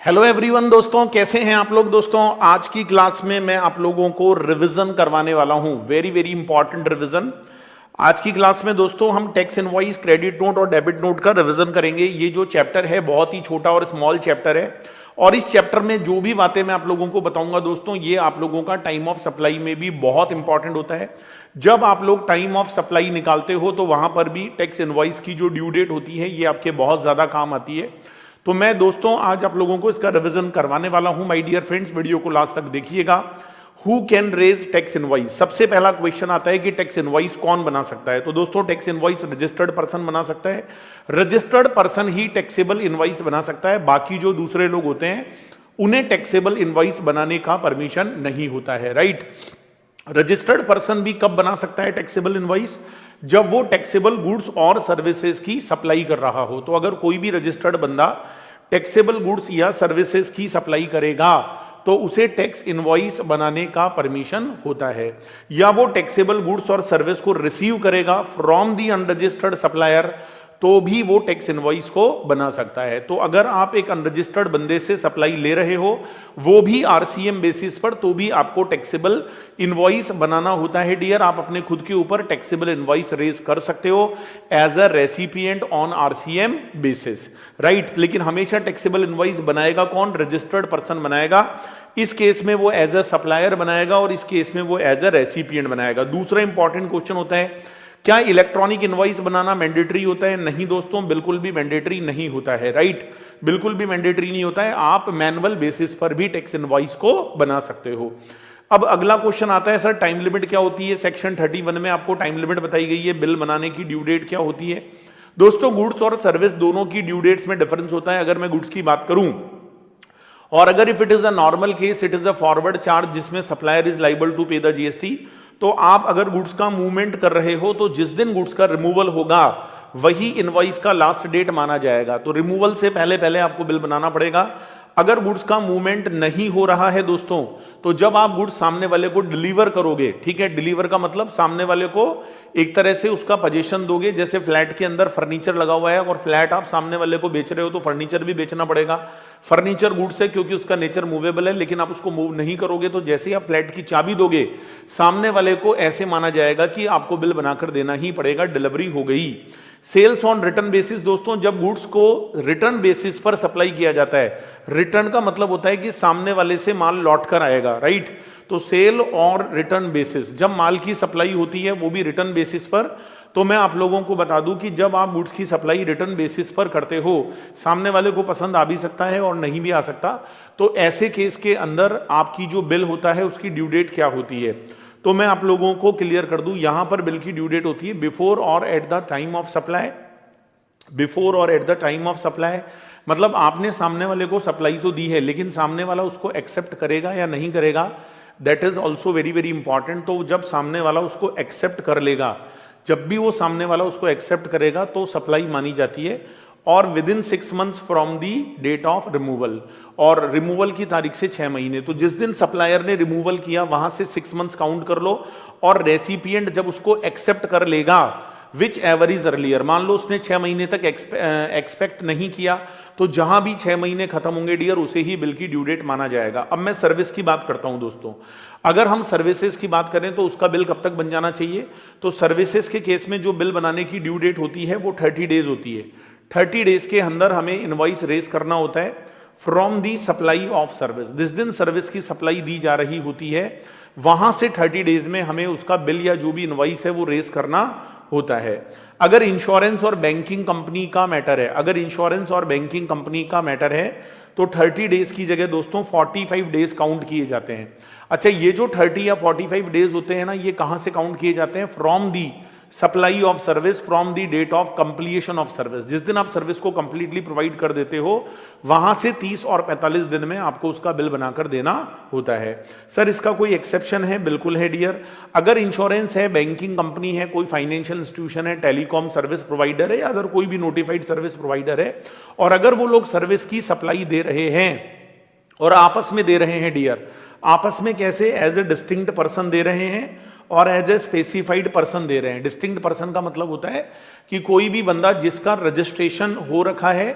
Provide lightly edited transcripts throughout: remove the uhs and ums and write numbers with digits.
Hello everyone दोस्तों, कैसे हैं आप लोग। दोस्तों आज की क्लास में मैं आप लोगों को रिवीजन करवाने वाला हूं, वेरी वेरी इंपॉर्टेंट रिवीजन। आज की क्लास में दोस्तों हम टैक्स इनवॉइस, क्रेडिट नोट और डेबिट नोट का रिवीजन करेंगे। ये जो चैप्टर है बहुत ही छोटा और स्मॉल चैप्टर है और इस चैप्टर में जो भी बातें मैं आप लोगों को बताऊंगा दोस्तों, ये आप लोगों का टाइम ऑफ सप्लाई में भी बहुत इंपॉर्टेंट होता है। जब आप लोग टाइम ऑफ सप्लाई निकालते हो तो वहां पर भी टैक्स इनवॉइस की जो ड्यू डेट होती है ये आपके बहुत ज्यादा काम आती है। तो मैं दोस्तों आज आप लोगों को इसका रिवीजन करवाने वाला हूं। माय डियर फ्रेंड्स, वीडियो को लास्ट तक देखिएगा। Who can raise tax invoice, सबसे पहला क्वेश्चन आता है कि टैक्स इनवॉइस कौन बना सकता है। तो दोस्तों टैक्स इनवॉइस रजिस्टर्ड पर्सन बना सकता है। रजिस्टर्ड पर्सन ही टैक्सेबल इनवॉइस बना सकता है, बाकी जो दूसरे लोग होते हैं उन्हें टैक्सेबल इनवॉइस बनाने का परमिशन नहीं होता है। राइट, रजिस्टर्ड पर्सन भी कब बना सकता है टैक्सेबल इनवॉइस? जब वो टैक्सेबल गुड्स और सर्विसेज की सप्लाई कर रहा हो। तो अगर कोई भी रजिस्टर्ड बंदा टैक्सेबल गुड्स या सर्विसेज की सप्लाई करेगा तो उसे टैक्स इनवॉइस बनाने का परमिशन होता है। या वो टैक्सेबल गुड्स और सर्विस को रिसीव करेगा फ्रॉम दी अनरजिस्टर्ड सप्लायर तो भी वो टैक्स इनवॉइस को बना सकता है। तो अगर आप एक अनरजिस्टर्ड बंदे से सप्लाई ले रहे हो, वो भी आरसीएम बेसिस पर, तो भी आपको टैक्सेबल इनवॉइस बनाना होता है डियर। आप अपने खुद के ऊपर टैक्सेबल इनवॉइस रेज कर सकते हो as a recipient on RCM basis. Right, लेकिन हमेशा टैक्सेबल इनवॉइस बनाएगा कौन? रजिस्टर्ड पर्सन बनाएगा। इस केस में वो एज अ सप्लायर बनाएगा और इस केस में वो एज अ रेसिपिएंट बनाएगा। दूसरा इंपॉर्टेंट क्वेश्चन होता है, क्या इलेक्ट्रॉनिक इनवॉइस बनाना मैंडेटरी होता है? नहीं दोस्तों, बिल्कुल भी मैंडेटरी नहीं होता है। राइट, बिल्कुल भी मैंडेटरी नहीं होता है। आप मैनुअल बेसिस पर भी टैक्स इनवॉइस को बना सकते हो। अब अगला क्वेश्चन आता है, सर टाइम लिमिट क्या होती है? सेक्शन 31 में आपको टाइम लिमिट बताई गई है। बिल बनाने की ड्यू डेट क्या होती है? दोस्तों गुड्स और सर्विस दोनों की ड्यू डेट्स में डिफरेंस होता है। अगर मैं गुड्स की बात करूं और अगर if it is a normal case, it is a forward charge जिसमें सप्लायर इज लाइबल टू पे द जीएसटी। तो आप अगर गुड्स का मूवमेंट कर रहे हो तो जिस दिन गुड्स का रिमूवल होगा वही इनवॉइस का लास्ट डेट माना जाएगा। तो रिमूवल से पहले पहले आपको बिल बनाना पड़ेगा। अगर गुड्स का मूवमेंट नहीं हो रहा है दोस्तों, तो जब आप गुड्स सामने वाले को डिलीवर करोगे, ठीक है, डिलीवर का मतलब सामने वाले को एक तरह से उसका पोजीशन दोगे। जैसे फ्लैट के अंदर फर्नीचर लगा हुआ है और फ्लैट आप सामने वाले को बेच रहे हो तो फर्नीचर भी बेचना पड़ेगा। फर्नीचर गुड्स है क्योंकि उसका नेचर मूवेबल है, लेकिन आप उसको मूव नहीं करोगे तो जैसे ही आप फ्लैट की चाबी दोगे सामने वाले को ऐसे माना जाएगा कि आपको बिल बनाकर देना ही पड़ेगा, डिलीवरी हो गई। सेल्स ऑन रिटर्न बेसिस, दोस्तों जब गुड्स को रिटर्न बेसिस पर सप्लाई किया जाता है, रिटर्न का मतलब होता है कि सामने वाले से माल लौट कर आएगा। राइट, तो सेल और रिटर्न बेसिस, जब माल की सप्लाई होती है वो भी रिटर्न बेसिस पर। तो मैं आप लोगों को बता दूं कि जब आप गुड्स की सप्लाई रिटर्न बेसिस पर करते हो, सामने वाले को पसंद आ भी सकता है और नहीं भी आ सकता। तो ऐसे केस के अंदर आपकी जो बिल होता है उसकी ड्यू डेट क्या होती है, तो मैं आप लोगों को क्लियर कर दूं। यहां पर बिल की ड्यू डेट होती है before or at the time of supply. Before or at the time of supply मतलब आपने सामने वाले को सप्लाई तो दी है, लेकिन सामने वाला उसको एक्सेप्ट करेगा या नहीं करेगा, that is also very very important. तो जब सामने वाला उसको एक्सेप्ट कर लेगा, जब भी वो सामने वाला उसको एक्सेप्ट करेगा तो सप्लाई मानी जाती है। और within 6 months from the date of removal, और रिमूवल की तारीख से 6 महीने। तो जिस दिन सप्लायर ने रिमूवल किया वहां से 6 मंथ्स काउंट कर लो। और रेसिपिएंट जब उसको एक्सेप्ट कर लेगा विच एवर इज अर्लियर, मान लो उसने 6 महीने तक एक्सपेक्ट नहीं किया, तो जहां भी 6 महीने खत्म होंगे डियर उसे ही बिल की ड्यू डेट माना जाएगा। अब मैं सर्विस की बात करता हूं दोस्तों। अगर हम सर्विसेज की बात करें तो उसका बिल कब तक बन जाना चाहिए? तो सर्विसेज के केस में जो बिल बनाने की ड्यू डेट होती है वो 30 डेज होती है। 30 डेज के अंदर हमें इनवॉइस रेज करना होता है from the supply of service. जिस दिन सर्विस की सप्लाई दी जा रही होती है वहां से 30 डेज में हमें उसका बिल या जो भी इनवॉइस है वो रेज करना होता है। अगर इंश्योरेंस और बैंकिंग कंपनी का मैटर है, अगर इंश्योरेंस और बैंकिंग कंपनी का मैटर है तो 30 डेज की जगह दोस्तों 45 डेज काउंट किए जाते हैं। अच्छा, ये जो 30 या 45 डेज होते हैं ना, ये कहां से काउंट किए जाते हैं? From the supply of service from the date of completion of service. जिस दिन आप सर्विस को कंप्लीटली प्रोवाइड कर देते हो वहां से 30 और 45 दिन में आपको उसका बिल बनाकर देना होता है। सर इसका कोई एक्सेप्शन है? बिल्कुल है डियर। अगर इंश्योरेंस है, बैंकिंग कंपनी है, कोई फाइनेंशियल इंस्टीट्यूशन है, टेलीकॉम सर्विस प्रोवाइडर है या अदर कोई भी नोटिफाइड सर्विस प्रोवाइडर है, और अगर वो लोग सर्विस की सप्लाई दे रहे हैं और आपस में दे रहे हैं डियर, आपस में कैसे? एज ए डिस्टिंक्ट पर्सन दे रहे हैं और एज ए स्पेसिफाइड पर्सन दे रहे हैं। डिस्टिंक्ट पर्सन का मतलब होता है कि कोई भी बंदा जिसका रजिस्ट्रेशन हो रखा है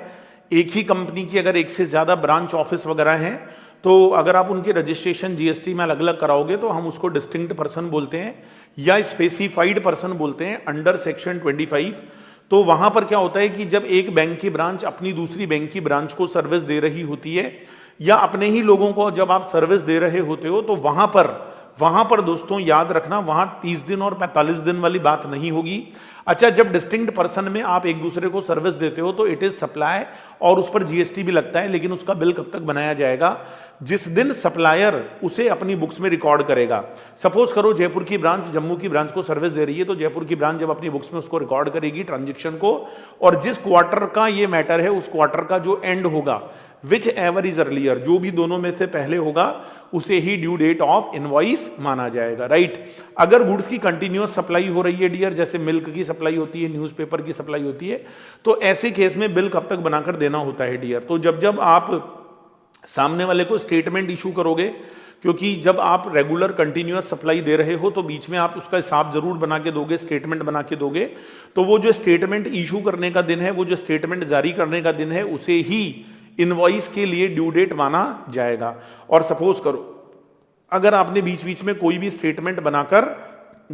एक ही कंपनी की अगर एक से ज़्यादा ब्रांच ऑफिस वगैरह हैं तो अगर आप उनके रजिस्ट्रेशन जीएसटी में अलग अलग कराओगे तो हम उसको डिस्टिंक्ट पर्सन बोलते हैं या स्पेसिफाइड पर्सन बोलते हैं अंडर सेक्शन 25। तो वहां पर क्या होता है कि जब एक बैंक की ब्रांच अपनी दूसरी बैंक की ब्रांच को सर्विस दे रही होती है या अपने ही लोगों को जब आप सर्विस दे रहे होते हो तो वहां पर दोस्तों याद रखना, वहां 30 दिन और 45 दिन वाली बात नहीं होगी। अच्छा, जब डिस्टिंक्ट पर्सन में आप एक दूसरे को सर्विस देते हो तो इट इज सप्लाई और उस पर जीएसटी भी लगता है, लेकिन उसका बिल कब तक बनाया जाएगा? जिस दिन सप्लायर उसे अपनी बुक्स में रिकॉर्ड करेगा। सपोज करो जयपुर की ब्रांच जम्मू की ब्रांच को सर्विस दे रही है, तो जयपुर की ब्रांच जब अपनी बुक्स में उसको रिकॉर्ड करेगी ट्रांजेक्शन को, और जिस क्वार्टर का ये मैटर है उस क्वार्टर का जो एंड होगा, विच एवर इज अर्लियर, जो भी दोनों में से पहले होगा उसे ही ड्यू डेट ऑफ इनवॉइस माना जाएगा, राइट। अगर गुड्स की कंटिन्यूअस सप्लाई हो रही है डियर, जैसे मिल्क की सप्लाई होती है, न्यूज़पेपर की सप्लाई होती है, तो ऐसे केस में बिल कब तक बनाकर देना होता है डियर? तो जब आप सामने वाले को स्टेटमेंट इशू करोगे, क्योंकि जब आप रेगुलर कंटिन्यूअस सप्लाई दे रहे हो तो बीच में आप उसका हिसाब जरूर बना के दोगे, स्टेटमेंट बना के दोगे, तो वो जो स्टेटमेंट इशू करने का दिन है, वो जो स्टेटमेंट जारी करने का दिन है, उसे ही इनवॉइस के लिए ड्यू डेट माना जाएगा। और सपोज करो अगर आपने बीच बीच में कोई भी स्टेटमेंट बनाकर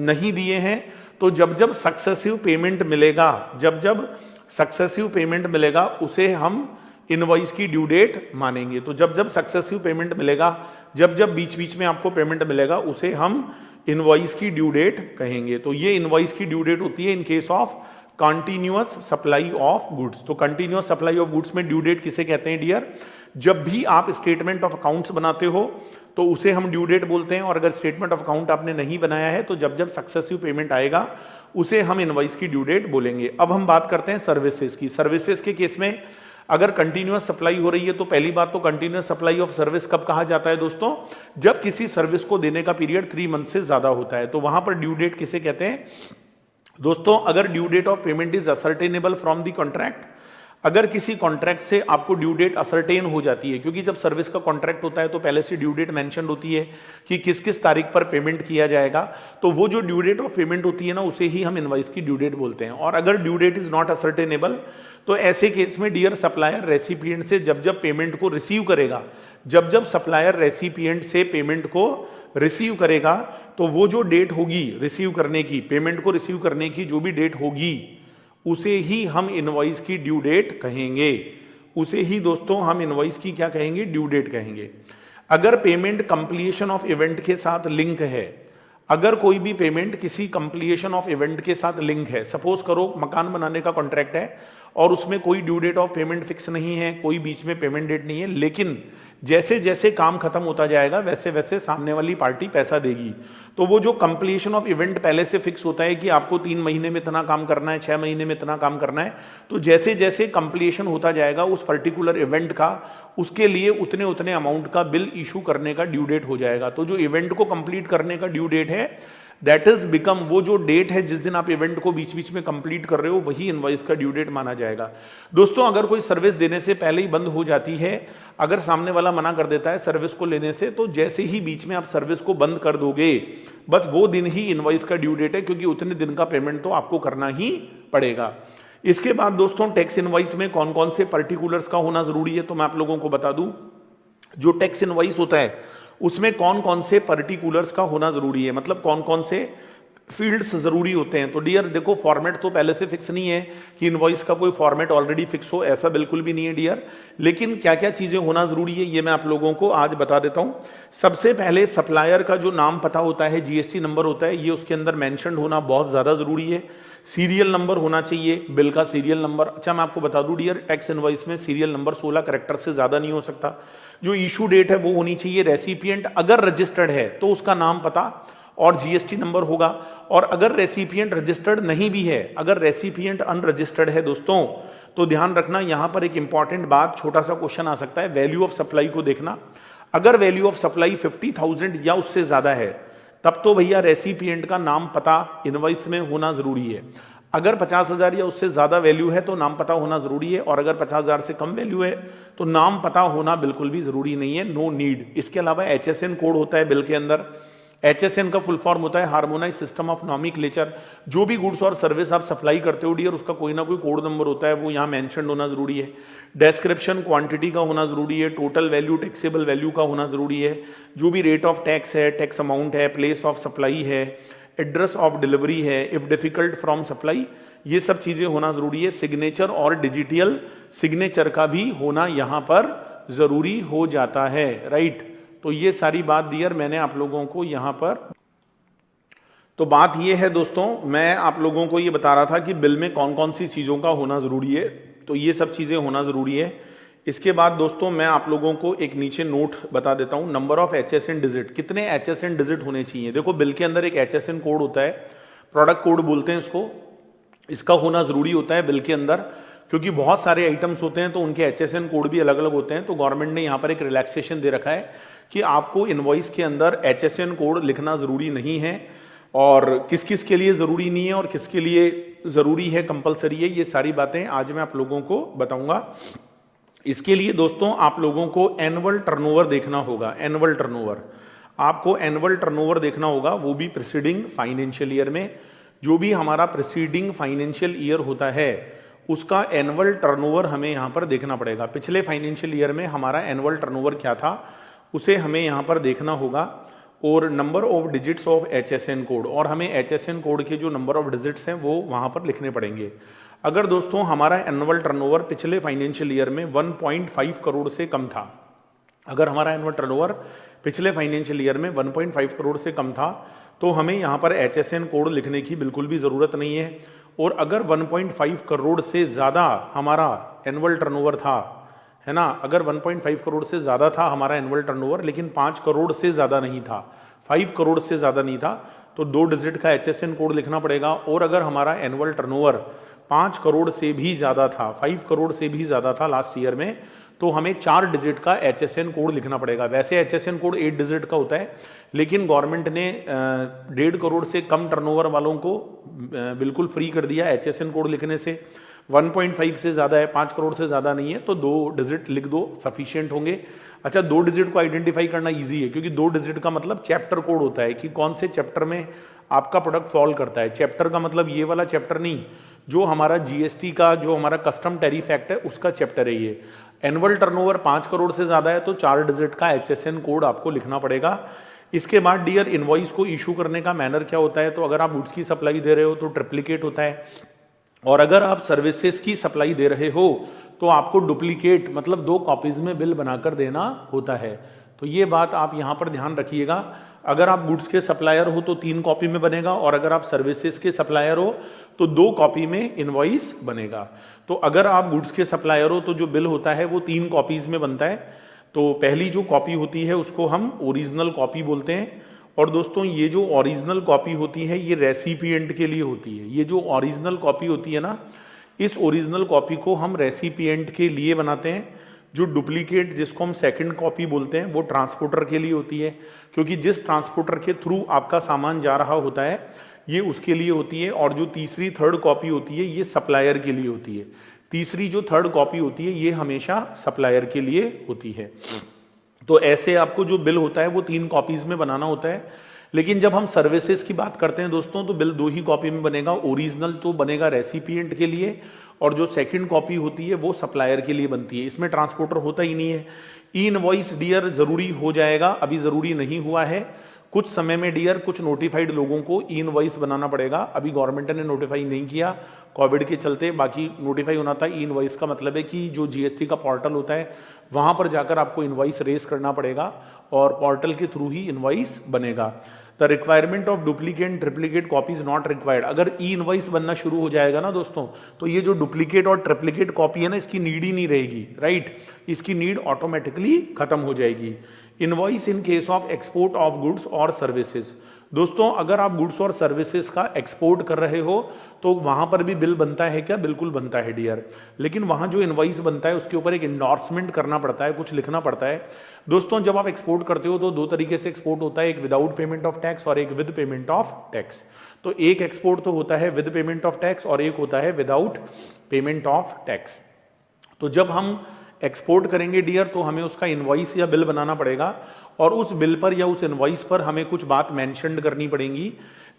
नहीं दिए हैं, तो जब सक्सेसिव पेमेंट मिलेगा, जब सक्सेसिव पेमेंट मिलेगा उसे हम इनवॉइस की ड्यू डेट मानेंगे। तो जब सक्सेसिव पेमेंट मिलेगा, जब बीच बीच में आपको पेमेंट मिलेगा, उसे हम इनवॉइस की ड्यू डेट कहेंगे। तो ये इनवॉइस की ड्यू डेट होती है इन case of continuous supply of goods. तो कंटिन्यूअस सप्लाई ऑफ गुड्स में ड्यू डेट किसे कहते हैं डियर? जब भी आप स्टेटमेंट ऑफ अकाउंट्स बनाते हो तो उसे हम ड्यू डेट बोलते हैं, और अगर स्टेटमेंट ऑफ अकाउंट आपने नहीं बनाया है तो जब सक्सेसिव पेमेंट आएगा उसे हम इनवॉइस की ड्यू डेट बोलेंगे। अब हम बात करते हैं सर्विसेज की। सर्विसेज के केस में अगर कंटिन्यूअस सप्लाई हो रही है तो पहली बात तो कंटिन्यूअस सप्लाई ऑफ सर्विस कब कहा जाता है दोस्तों? जब किसी सर्विस को देने का पीरियड 3 मंथ से ज्यादा होता है, तो वहां पर ड्यू डेट किसे कहते हैं दोस्तों? अगर due date of payment is ascertainable from the contract, अगर किसी कॉन्ट्रैक्ट से आपको ड्यू डेट असर्टेन हो जाती है, क्योंकि जब सर्विस का कॉन्ट्रैक्ट होता है तो पहले से ड्यू डेट मेंशन होती है कि किस किस तारीख पर पेमेंट किया जाएगा, तो वो जो ड्यू डेट ऑफ पेमेंट होती है ना, उसे ही हम इनवॉइस की ड्यू डेट बोलते हैं। और अगर due date is not ascertainable, तो ऐसे केस में डियर सप्लायर रेसिपिएंट से जब पेमेंट को रिसीव करेगा, जब सप्लायर रेसिपिएंट से पेमेंट को रिसीव करेगा, तो वो जो डेट होगी रिसीव करने की, पेमेंट को रिसीव करने की जो भी डेट होगी, उसे ही हम इनवॉइस की ड्यू डेट कहेंगे। उसे ही दोस्तों हम इनवॉइस की क्या कहेंगे? ड्यू डेट कहेंगे। अगर पेमेंट कंप्लीशन ऑफ इवेंट के साथ लिंक है, अगर कोई भी पेमेंट किसी कंप्लीशन ऑफ इवेंट के साथ लिंक है, सपोज करो मकान बनाने का कॉन्ट्रैक्ट है और उसमें कोई due date of payment fix नहीं है, कोई बीच में पेमेंट डेट नहीं है, लेकिन जैसे जैसे काम खत्म होता जाएगा वैसे वैसे सामने वाली पार्टी पैसा देगी, तो वो जो कंप्लीशन ऑफ इवेंट पहले से फिक्स होता है कि आपको 3 महीने में इतना काम करना है, 6 महीने में इतना काम करना है, तो जैसे जैसे कंप्लीशन होता जाएगा उस पर्टिकुलर इवेंट का, उसके लिए उतने उतने अमाउंट का बिल इशू करने का ड्यू डेट हो जाएगा। तो जो इवेंट को कंप्लीट करने का ड्यू डेट है, दैट इज बिकम, वो जो डेट है जिस दिन आप इवेंट को बीच बीच में कंप्लीट कर रहे हो, वही इनवॉइस का ड्यू डेट माना जाएगा। दोस्तों अगर कोई सर्विस देने से पहले ही बंद हो जाती है, अगर सामने वाला मना कर देता है सर्विस को लेने से, तो जैसे ही बीच में आप सर्विस को बंद कर दोगे, बस वो दिन ही इनवॉइस का ड्यू डेट है, क्योंकि उतने दिन का पेमेंट तो आपको करना ही पड़ेगा। इसके बाद दोस्तों टैक्स इनवॉइस में कौन कौन से पर्टिकुलर्स का होना जरूरी है, तो मैं आप लोगों को बता दूं। जो टैक्स इनवॉइस होता है उसमें कौन कौन से पर्टिकुलर्स का होना जरूरी है, मतलब कौन कौन से फील्ड्स जरूरी होते हैं। तो डियर देखो, फॉर्मेट तो पहले से फिक्स नहीं है कि इनवॉइस का कोई फॉर्मेट ऑलरेडी फिक्स हो, ऐसा बिल्कुल भी नहीं है डियर, लेकिन क्या क्या चीजें होना जरूरी है ये मैं आप लोगों को आज बता देता हूं। सबसे पहले सप्लायर का जो नाम पता होता है, जीएसटी नंबर होता है, ये उसके अंदर मेंशन होना बहुत ज्यादा जरूरी है। सीरियल नंबर होना चाहिए, बिल का सीरियल नंबर। अच्छा मैं आपको बता दूं डियर, टैक्स इनवॉइस में सीरियल नंबर 16 कैरेक्टर से ज्यादा नहीं हो सकता। जो इशू डेट है वो होनी चाहिए। रेसिपिएंट अगर रजिस्टर्ड है तो उसका नाम पता और जीएसटी नंबर होगा, और अगर रेसिपिएंट रजिस्टर्ड नहीं भी है, अगर रेसिपिएंट अनरजिस्टर्ड है दोस्तों, तो ध्यान रखना यहां पर एक इंपॉर्टेंट बात, छोटा सा क्वेश्चन आ सकता है, वैल्यू ऑफ सप्लाई को देखना। अगर वैल्यू ऑफ सप्लाई 50,000 या उससे ज्यादा है, तब तो भैया रेसिपिएंट का नाम पता इनवॉइस में होना जरूरी है। अगर 50,000 या उससे ज्यादा वैल्यू है तो नाम पता होना जरूरी है, और अगर 50,000 से कम वैल्यू है तो नाम पता होना बिल्कुल भी जरूरी नहीं है, नो नीड। इसके अलावा HSN कोड होता है बिल के अंदर, HSN का फुल फॉर्म होता है हार्मोनाइज सिस्टम ऑफ नॉमेनक्लेचर। जो भी गुड्स और सर्विस आप सप्लाई करते हो डियर, उसका कोई ना कोई कोड नंबर होता है, वो यहाँ मेंशन होना जरूरी है। डिस्क्रिप्शन क्वांटिटी का होना जरूरी है, टोटल वैल्यू टैक्सेबल वैल्यू का होना जरूरी है, जो भी रेट ऑफ टैक्स है, टैक्स अमाउंट है, प्लेस ऑफ सप्लाई है, एड्रेस ऑफ डिलीवरी है, इफ डिफिकल्ट फ्रॉम सप्लाई, ये सब चीजें होना जरूरी है। सिग्नेचर और डिजिटल सिग्नेचर का भी होना यहाँ पर जरूरी हो जाता है, राइट। तो ये सारी बात डियर मैंने आप लोगों को यहाँ पर, तो बात ये है दोस्तों, मैं आप लोगों को ये बता रहा था कि बिल में कौन कौन सी चीज़ों का होना ज़रूरी है, तो ये सब चीज़ें होना ज़रूरी है। इसके बाद दोस्तों मैं आप लोगों को एक नीचे नोट बता देता हूँ, नंबर ऑफ HSN डिजिट, कितने HSN डिजिट होने चाहिए। देखो बिल के अंदर एक HSN कोड होता है, प्रोडक्ट कोड बोलते हैं इसको, इसका होना ज़रूरी होता है बिल के अंदर, क्योंकि बहुत सारे आइटम्स होते हैं तो उनके HSN कोड भी अलग अलग होते हैं। तो गवर्नमेंट ने यहाँ पर एक रिलैक्सेशन दे रखा है कि आपको इनवॉइस के अंदर HSN कोड लिखना ज़रूरी नहीं है, और किस किस के लिए ज़रूरी नहीं है और किसके लिए ज़रूरी है, कंपलसरी है, ये सारी बातें आज मैं आप लोगों को बताऊंगा। इसके लिए दोस्तों आप लोगों को एनुअल टर्नओवर देखना होगा। एनुअल टर्नओवर, आपको एनुअल टर्नओवर देखना होगा, वो भी प्रीसीडिंग फाइनेंशियल ईयर में। जो भी हमारा प्रीसीडिंग फाइनेंशियल ईयर होता है उसका एनुअल टर्नओवर हमें यहाँ पर देखना पड़ेगा। पिछले फाइनेंशियल ईयर में हमारा एनुअल टर्नओवर क्या था उसे हमें यहाँ पर देखना होगा, और number of digits of HSN code, और हमें HSN कोड के जो नंबर ऑफ डिजिट्स हैं वो वहाँ पर लिखने पड़ेंगे। अगर दोस्तों हमारा एनुअल टर्नओवर पिछले फाइनेंशियल ईयर में 1.5 करोड़ से कम था, अगर हमारा एनुअल टर्नओवर पिछले फाइनेंशियल ईयर में 1.5 करोड़ से कम था तो हमें यहाँ पर HSN कोड लिखने की बिल्कुल भी ज़रूरत नहीं है। और अगर 1.5 करोड़ से ज़्यादा हमारा एनुअल टर्नओवर था, है ना, अगर 1.5 करोड़ से ज़्यादा था हमारा एनुअल टर्नओवर, लेकिन 5 करोड़ से ज़्यादा नहीं था, 5 करोड़ से ज़्यादा नहीं था, तो 2 डिजिट का HSN कोड लिखना पड़ेगा। और अगर हमारा एनुअल टर्नओवर 5 करोड़ से भी ज़्यादा था, 5 करोड़ से भी ज़्यादा था लास्ट ईयर में, तो हमें 4 डिजिट का HSN कोड लिखना पड़ेगा। वैसे HSN कोड 8 डिजिट का होता है, लेकिन गवर्नमेंट ने 1.5 करोड़ से कम टर्नओवर वालों को बिल्कुल फ्री कर दिया HSN कोड लिखने से। 1.5 से ज़्यादा है, 5 करोड़ से ज़्यादा नहीं है, तो 2 डिजिट लिख दो, सफिशिएंट होंगे। अच्छा, 2 डिजिट को आइडेंटिफाई करना इजी है, क्योंकि 2 डिजिट का मतलब चैप्टर कोड होता है कि कौन से चैप्टर में आपका प्रोडक्ट फॉल करता है। चैप्टर का मतलब ये वाला चैप्टर नहीं, जो हमारा GST का, जो हमारा कस्टम टैरिफ एक्ट है उसका चैप्टर है ये। एनुअल टर्नओवर 5 करोड़ से ज़्यादा है तो 4 डिजिट का HSN कोड आपको लिखना पड़ेगा। इसके बाद डियर इनवॉइस को इशू करने का मैनर क्या होता है, तो अगर आप गुड्स की सप्लाई दे रहे हो तो ट्रिप्लीकेट होता है, और अगर आप सर्विसेज की सप्लाई दे रहे हो तो आपको डुप्लीकेट मतलब 2 कॉपीज में बिल बनाकर देना होता है। तो ये बात आप यहाँ पर ध्यान रखिएगा। अगर आप गुड्स के सप्लायर हो तो 3 कॉपी में बनेगा, और अगर आप सर्विसेज के सप्लायर हो तो 2 कॉपी में इनवॉइस बनेगा। तो अगर आप गुड्स के सप्लायर हो तो जो बिल होता है वो 3 कॉपीज में बनता है। तो पहली जो कॉपी होती है उसको हम ओरिजिनल कॉपी बोलते हैं, और दोस्तों ये जो ओरिजिनल कॉपी होती है ये रेसिपिएंट के लिए होती है। ये जो ओरिजिनल कॉपी होती है ना, इस ओरिजिनल कॉपी को हम रेसिपिएंट के लिए बनाते हैं। जो डुप्लीकेट जिसको हम सेकंड कॉपी बोलते हैं वो ट्रांसपोर्टर के लिए होती है, क्योंकि जिस ट्रांसपोर्टर के थ्रू आपका सामान जा रहा होता है ये उसके लिए होती है। और जो तीसरी थर्ड कॉपी होती है ये सप्लायर के लिए होती है। तीसरी जो थर्ड कॉपी होती है ये हमेशा सप्लायर के लिए होती है। तो ऐसे आपको जो बिल होता है वो 3 कॉपीज में बनाना होता है। लेकिन जब हम सर्विसेज की बात करते हैं दोस्तों तो बिल 2 ही कॉपी में बनेगा। ओरिजिनल तो बनेगा रेसिपिएंट के लिए, और जो सेकंड कॉपी होती है वो सप्लायर के लिए बनती है। इसमें ट्रांसपोर्टर होता ही नहीं है। ई इनवॉइस डियर जरूरी हो जाएगा, अभी जरूरी नहीं हुआ है। कुछ समय में डियर कुछ नोटिफाइड लोगों को ई इनवॉइस बनाना पड़ेगा। अभी गवर्नमेंट ने नोटिफाई नहीं किया कोविड के चलते, बाकी नोटिफाई होना था। ई इनवॉइस का मतलब है कि जो GST का पोर्टल होता है वहां पर जाकर आपको इनवॉइस रेस करना पड़ेगा, और पोर्टल के थ्रू ही इनवॉइस बनेगा। The requirement of duplicate triplicate copy is not required. अगर ई इनवॉइस बनना शुरू हो जाएगा ना दोस्तों, तो ये जो डुप्लीकेट और ट्रिप्लीकेट कॉपी है ना, इसकी नीड ही नहीं रहेगी, राइट। इसकी नीड ऑटोमेटिकली खत्म हो जाएगी। Invoice in case of export of goods और सर्विसेज। दोस्तों अगर आप गुड्स और सर्विसेज का एक्सपोर्ट कर रहे हो तो वहां पर भी बिल बनता है क्या? बिल्कुल बनता है डियर। लेकिन वहां जो इनवॉइस बनता है उसके ऊपर एक इंडोर्समेंट करना पड़ता है, कुछ लिखना पड़ता है। दोस्तों जब आप एक्सपोर्ट करते हो तो 2 तरीके से एक्सपोर्ट होता है, एक विदाउट पेमेंट ऑफ टैक्स और एक विद पेमेंट ऑफ टैक्स। तो एक एक्सपोर्ट तो होता है विद पेमेंट ऑफ टैक्स और एक होता है विदाउट पेमेंट ऑफ टैक्स। तो जब हम एक्सपोर्ट करेंगे डियर तो हमें उसका इनवॉइस या बिल बनाना पड़ेगा, और उस बिल पर या उस इनवॉइस पर हमें कुछ बात मेंशन करनी पड़ेगी।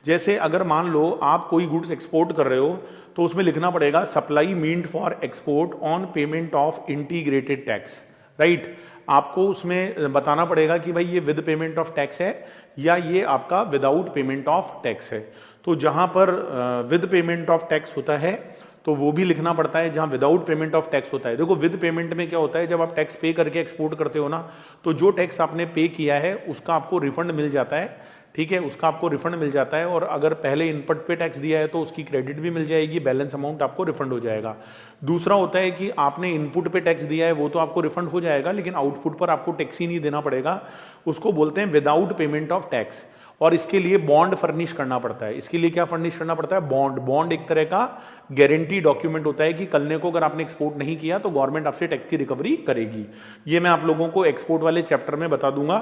जैसे अगर मान लो आप कोई गुड्स एक्सपोर्ट कर रहे हो तो उसमें लिखना पड़ेगा supply meant for export on payment of integrated tax, right. आपको उसमें बताना पड़ेगा कि भाई ये विद पेमेंट ऑफ टैक्स है या ये आपका विदाउट पेमेंट ऑफ टैक्स है। तो जहां पर विद पेमेंट ऑफ टैक्स होता है तो वो भी लिखना पड़ता है, जहां विदाउट पेमेंट ऑफ टैक्स होता है। देखो विद पेमेंट में क्या होता है, जब आप टैक्स पे करके एक्सपोर्ट करते हो ना, तो जो टैक्स आपने पे किया है उसका आपको रिफंड मिल जाता है, ठीक है, उसका आपको रिफंड मिल जाता है। और अगर पहले इनपुट पे टैक्स दिया है तो उसकी क्रेडिट भी मिल जाएगी, बैलेंस अमाउंट आपको रिफंड हो जाएगा। दूसरा होता है कि आपने इनपुट पे टैक्स दिया है वो तो आपको रिफंड हो जाएगा, लेकिन आउटपुट पर आपको टैक्स ही नहीं देना पड़ेगा, उसको बोलते हैं विदाउट पेमेंट ऑफ टैक्स। और इसके लिए बॉन्ड फर्निश करना पड़ता है। इसके लिए क्या फर्निश करना पड़ता है, बॉन्ड। बॉन्ड एक तरह का गारंटी डॉक्यूमेंट होता है कि कल को अगर आपने एक्सपोर्ट नहीं किया तो गवर्नमेंट आपसे टैक्स की रिकवरी करेगी। ये मैं आप लोगों को एक्सपोर्ट वाले चैप्टर में बता दूंगा।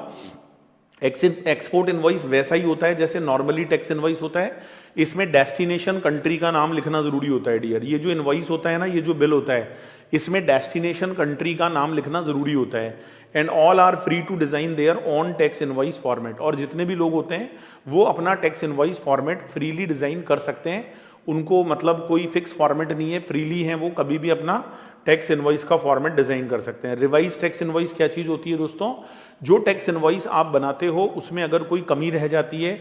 एक्सपोर्ट इनवॉइस वैसा ही होता है जैसे नॉर्मली टैक्स इनवॉइस होता है, इसमें डेस्टिनेशन कंट्री का नाम लिखना जरूरी होता है डियर। ये जो इनवॉइस होता है ना, ये जो बिल होता है, इसमें डेस्टिनेशन कंट्री का नाम लिखना जरूरी होता है। And all are free to design their own tax invoice format. और जितने भी लोग होते हैं वो अपना tax invoice format freely design कर सकते हैं, उनको मतलब कोई फिक्स फॉर्मेट नहीं है, फ्रीली है, वो कभी भी अपना टैक्स इनवॉइस का फॉर्मेट डिजाइन कर सकते हैं। रिवाइज टैक्स इनवॉइस क्या चीज होती है दोस्तों, जो टैक्स इनवॉइस आप बनाते हो उसमें अगर कोई कमी रह जाती है,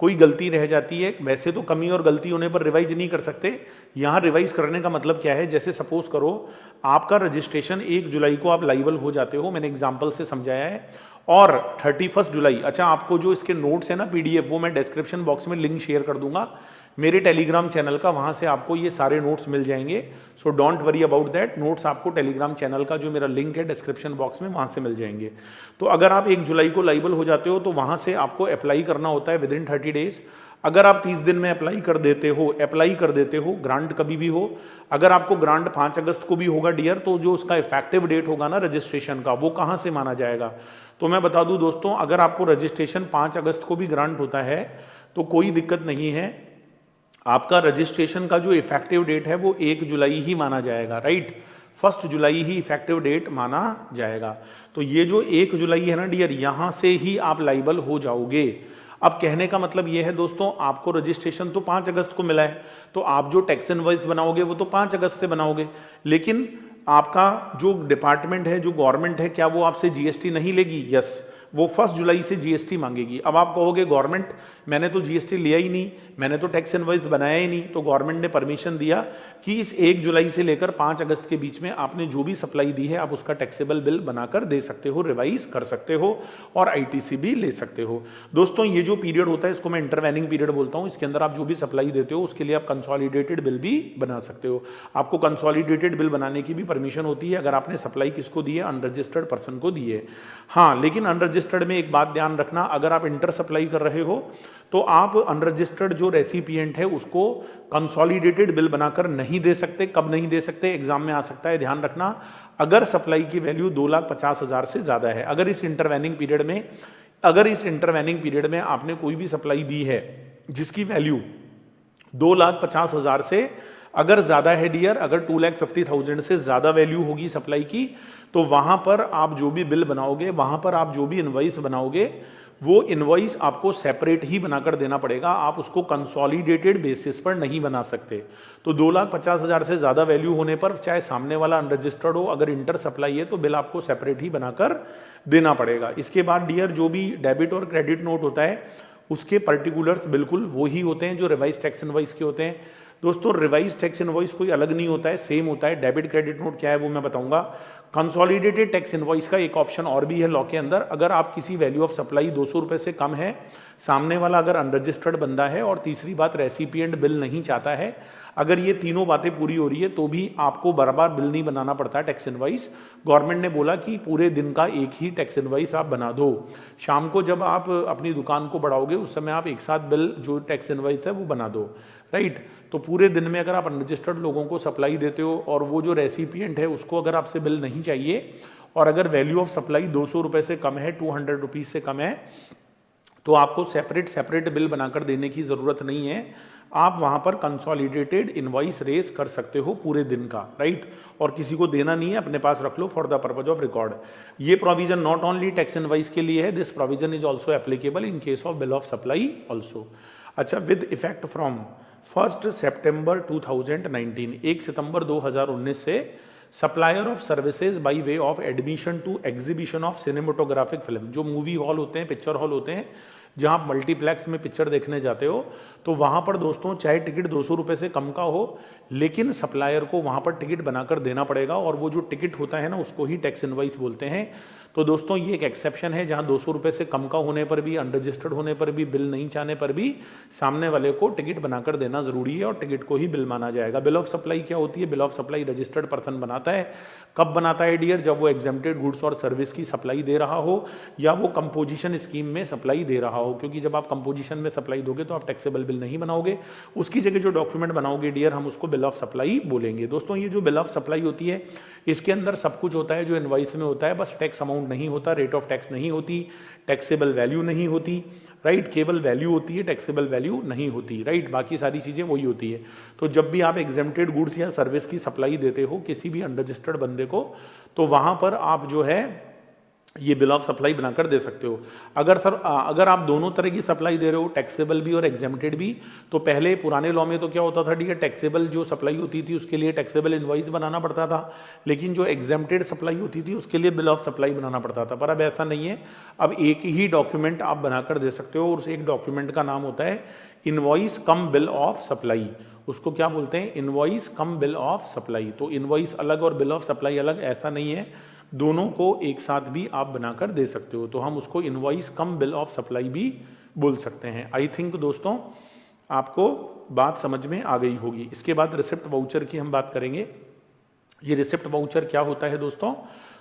कोई गलती रह जाती है, वैसे तो कमी और गलती होने पर रिवाइज नहीं कर सकते। यहां रिवाइज करने का मतलब क्या है, जैसे सपोज करो आपका रजिस्ट्रेशन 1 जुलाई को आप लाइबल हो जाते हो, मैंने एग्जांपल से समझाया है, और 31 जुलाई, अच्छा आपको जो इसके नोट्स है ना पीडीएफ, वो मैं डिस्क्रिप्शन बॉक्स में लिंक शेयर कर दूंगा मेरे टेलीग्राम चैनल का, वहां से आपको ये सारे नोट्स मिल जाएंगे। So don't worry about that, notes आपको टेलीग्राम चैनल का जो मेरा लिंक है डिस्क्रिप्शन बॉक्स में, वहां से मिल जाएंगे। तो अगर आप 1 जुलाई को लाइबल हो जाते हो तो वहां से आपको अप्लाई करना होता है विद इन 30 डेज। अगर आप 30 दिन में अप्लाई कर देते हो, ग्रांट कभी भी हो, अगर आपको ग्रांट 5 अगस्त को भी होगा डियर, तो जो उसका इफेक्टिव डेट होगा ना रजिस्ट्रेशन का, वो कहां से माना जाएगा। तो मैं बता दूं दोस्तों, अगर आपको रजिस्ट्रेशन 5 अगस्त को भी ग्रांट होता है तो कोई दिक्कत नहीं है, आपका रजिस्ट्रेशन का जो इफेक्टिव डेट है वो 1 जुलाई ही माना जाएगा, राइट। 1 जुलाई ही इफेक्टिव डेट माना जाएगा। तो ये जो 1 जुलाई है ना डियर, यहां से ही आप लाइबल हो जाओगे। अब कहने का मतलब ये है दोस्तों, आपको रजिस्ट्रेशन तो 5 अगस्त को मिला है, तो आप जो टैक्स इनवॉइस बनाओगे वो तो 5 अगस्त से बनाओगे, लेकिन आपका जो डिपार्टमेंट है, जो गवर्नमेंट है, क्या वो आपसे जीएसटी नहीं लेगी? यस, वो 1 जुलाई से जीएसटी मांगेगी। अब आप कहोगे गवर्नमेंट मैंने तो जीएसटी लिया ही नहीं, मैंने तो टैक्स इनवॉइस बनाया ही नहीं, तो गवर्नमेंट ने परमिशन दिया कि इस 1 जुलाई से लेकर 5 अगस्त के बीच में आपने जो भी सप्लाई दी है आप उसका टैक्सेबल बिल बनाकर दे सकते हो, रिवाइज कर सकते हो और आईटीसी भी ले सकते हो। दोस्तों ये जो पीरियड होता है इसको मैं इंटरवेनिंग पीरियड बोलता हूँ। इसके अंदर आप जो भी सप्लाई देते हो उसके लिए आप कंसोलिडेटेड बिल भी बना सकते हो। आपको कंसोलिडेटेड बिल बनाने की भी परमिशन होती है अगर आपने सप्लाई किसको दी है, अनरजिस्टर्ड पर्सन को दी है। हाँ, लेकिन अनरजिस्टर्ड में एक बात ध्यान रखना, अगर आप इंटर सप्लाई कर रहे हो तो आप अनरजिस्टर्ड जो रेसिपिएंट है उसको कंसोलिडेटेड बिल बनाकर नहीं दे सकते। कब नहीं दे सकते, एग्जाम में आ सकता है, ध्यान रखना। अगर सप्लाई की वैल्यू 2,50,000 से ज्यादा है, अगर इस इंटरवेनिंग पीरियड में आपने कोई भी सप्लाई दी है जिसकी वैल्यू 2,50,000 से अगर ज्यादा है डियर, अगर 2,50,000 से ज्यादा वैल्यू होगी सप्लाई की, तो वहां पर आप जो भी बिल बनाओगे, वहां पर आप जो भी इनवॉइस बनाओगे, वो इनवॉइस आपको सेपरेट ही बनाकर देना पड़ेगा। आप उसको कंसोलिडेटेड बेसिस पर नहीं बना सकते। तो 2,50,000 से ज्यादा वैल्यू होने पर चाहे सामने वाला अनरजिस्टर्ड हो, अगर इंटर सप्लाई है तो बिल आपको सेपरेट ही बनाकर देना पड़ेगा। इसके बाद डियर जो भी डेबिट और क्रेडिट नोट होता है उसके पर्टिकुलर्स बिल्कुल वो ही होते हैं जो रिवाइज टैक्स इनवॉइस के होते हैं। दोस्तों रिवाइज टैक्स इनवॉइस कोई अलग नहीं होता है, सेम होता है। डेबिट क्रेडिट नोट क्या है वो मैं बताऊंगा। कंसोलिडेटेड टैक्स इनवॉइस का एक ऑप्शन और भी है लॉ के अंदर। अगर आप किसी वैल्यू ऑफ सप्लाई 200 रुपए से कम है, सामने वाला अगर अनरजिस्टर्ड बंदा है, और तीसरी बात रेसिपिएंट बिल नहीं चाहता है, अगर ये तीनों बातें पूरी हो रही है तो भी आपको बार-बार बिल नहीं बनाना पड़ता टैक्स इनवॉइस। गवर्नमेंट ने बोला कि पूरे दिन का एक ही टैक्स इनवॉइस आप बना दो। शाम को जब आप अपनी दुकान को बढ़ाओगे उस समय आप एक साथ बिल जो टैक्स इनवॉइस है वो बना दो, राइट। तो पूरे दिन में अगर आप अनरजिस्टर्ड लोगों को सप्लाई देते हो और वो जो रेसिपिएंट है उसको अगर आपसे बिल नहीं चाहिए, और अगर वैल्यू ऑफ सप्लाई 200 रुपए से कम है, 200 रुपीज से कम है, तो आपको सेपरेट सेपरेट बिल बनाकर देने की ज़रूरत नहीं है, आप वहाँ पर कंसोलिडेटेड इनवॉइस रेस कर सकते हो पूरे दिन का, राइट। और किसी को देना नहीं है, अपने पास रख लो for the purpose of record. ये provision not only tax invoice के लिए है, this provision is also applicable in case of bill of supply also. अच्छा, विद इफेक्ट फ्रॉम 1 सितंबर 2019, 1 सितंबर 2019 से supplier of services by way of admission to exhibition of cinematographic film, जो movie hall होते हैं, पिक्चर हॉल होते हैं, जहां आप मल्टीप्लेक्स में पिक्चर देखने जाते हो, तो वहां पर दोस्तों चाहे टिकट 200 रुपए से कम का हो, लेकिन सप्लायर को वहां पर टिकट बनाकर देना पड़ेगा, और वो जो टिकट होता है ना, उसको ही टैक्स इनवॉइस बोलते हैं। तो दोस्तों ये एक एक्सेप्शन है, जहां 200 रुपए से कम का होने पर भी, अनरजिस्टर्ड होने पर भी, बिल नहीं चाहने पर भी सामने वाले को टिकट बनाकर देना जरूरी है, और टिकट को ही बिल माना जाएगा। बिल ऑफ सप्लाई क्या होती है? Bill of supply registered person बनाता है। कब बनाता है डियर? जब वो एग्जेम्प्टेड गुड्स और सर्विस की सप्लाई दे रहा हो, या वो कंपोजिशन स्कीम में सप्लाई दे रहा हो, क्योंकि जब आप कंपोजिशन में सप्लाई दोगे तो आप टैक्सेबल बिल नहीं बनाओगे, उसकी जगह जो डॉक्यूमेंट बनाओगे डियर, हम उसको बिल ऑफ सप्लाई बोलेंगे। दोस्तों ये जो बिल ऑफ सप्लाई होती है, इसके अंदर सब कुछ होता है जो इनवॉइस में होता है, बस टैक्स अमाउंट नहीं होता, रेट ऑफ टैक्स नहीं होती, टैक्सेबल वैल्यू नहीं होती, राइट। केवल वैल्यू होती है, टैक्सेबल वैल्यू नहीं होती, राइट। बाकी सारी चीजें वही होती है। तो जब भी आप एग्जेम्प्टेड गुड्स या सर्विस की सप्लाई देते हो किसी भी अनरजिस्टर्ड बंदे को, तो वहां पर आप जो है ये बिल ऑफ सप्लाई बनाकर दे सकते हो। अगर आप दोनों तरह की सप्लाई दे रहे हो, टैक्सेबल भी और एग्जेम्प्टेड भी, तो पहले पुराने लॉ में तो क्या होता था, ठीक है, टैक्सेबल जो सप्लाई होती थी उसके लिए टैक्सेबल इनवॉइस बनाना पड़ता था, लेकिन जो एग्जेम्प्टेड सप्लाई होती थी उसके लिए बिल ऑफ सप्लाई बनाना पड़ता था। पर अब ऐसा नहीं है, अब एक ही डॉक्यूमेंट आप बनाकर दे सकते हो, और उस एक डॉक्यूमेंट का नाम होता है invoice come bill of supply. उसको क्या बोलते हैं? Invoice come bill of supply. तो इनवॉइस अलग और बिल ऑफ सप्लाई अलग ऐसा नहीं है, दोनों को एक साथ भी आप बनाकर दे सकते हो, तो हम उसको invoice come bill of supply भी बोल सकते हैं। आई थिंक दोस्तों आपको बात समझ में आ गई होगी। इसके बाद रिसिप्ट वाउचर की हम बात करेंगे। ये रिसिप्ट वाउचर क्या होता है दोस्तों?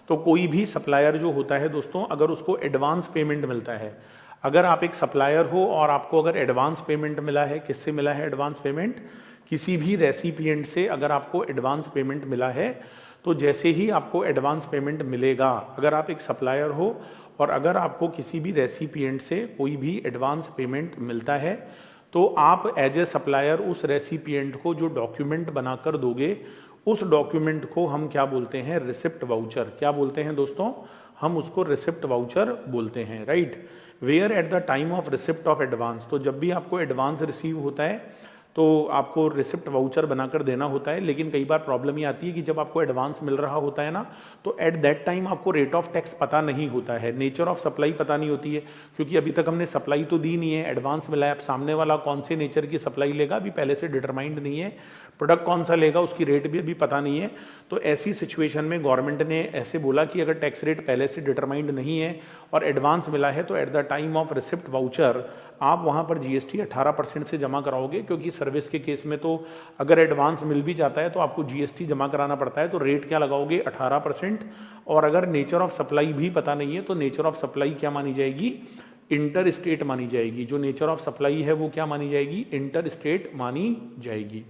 तो कोई भी सप्लायर जो होता है दोस्तों, अगर उसको एडवांस पेमेंट मिलता है, अगर आप एक सप्लायर हो और आपको अगर एडवांस पेमेंट मिला है, किससे मिला है एडवांस पेमेंट? किसी भी रेसिपिएंट से अगर आपको एडवांस पेमेंट मिला है, तो जैसे ही आपको एडवांस पेमेंट मिलेगा, अगर आप एक सप्लायर हो और अगर आपको किसी भी रेसिपिएंट से कोई भी एडवांस पेमेंट मिलता है, तो आप एज ए सप्लायर उस रेसिपिएंट को जो डॉक्यूमेंट बनाकर दोगे, उस डॉक्यूमेंट को हम क्या बोलते हैं? Receipt voucher. क्या बोलते हैं दोस्तों? हम उसको रिसिप्ट वाउचर बोलते हैं, right. Where at the time of receipt of advance, तो जब भी आपको एडवांस रिसीव होता है तो आपको रिसिप्ट वाउचर बनाकर देना होता है। लेकिन कई बार प्रॉब्लम ये आती है कि जब आपको एडवांस मिल रहा होता है ना, तो एट दैट टाइम आपको रेट ऑफ टैक्स पता नहीं होता है, नेचर ऑफ सप्लाई पता नहीं होती है, क्योंकि अभी तक हमने सप्लाई तो दी नहीं है, एडवांस मिला है। अब सामने वाला कौन से नेचर की सप्लाई लेगा अभी पहले से डिटरमाइंड नहीं है, प्रोडक्ट कौन सा लेगा उसकी रेट भी अभी पता नहीं है। तो ऐसी सिचुएशन में गवर्नमेंट ने ऐसे बोला कि अगर टैक्स रेट पहले से डिटरमाइंड नहीं है और एडवांस मिला है, तो eight the time of receipt voucher आप वहां पर जीएसटी 18% से जमा कराओगे, क्योंकि सर्विस के केस में तो अगर एडवांस मिल भी जाता है तो आपको जीएसटी जमा कराना पड़ता है। तो रेट क्या लगाओगे? 18%। और अगर नेचर ऑफ सप्लाई भी पता नहीं है तो नेचर ऑफ सप्लाई क्या मानी जाएगी? इंटर स्टेट मानी जाएगी। जो नेचर ऑफ सप्लाई है वो क्या मानी जाएगी? इंटर स्टेट मानी जाएगी।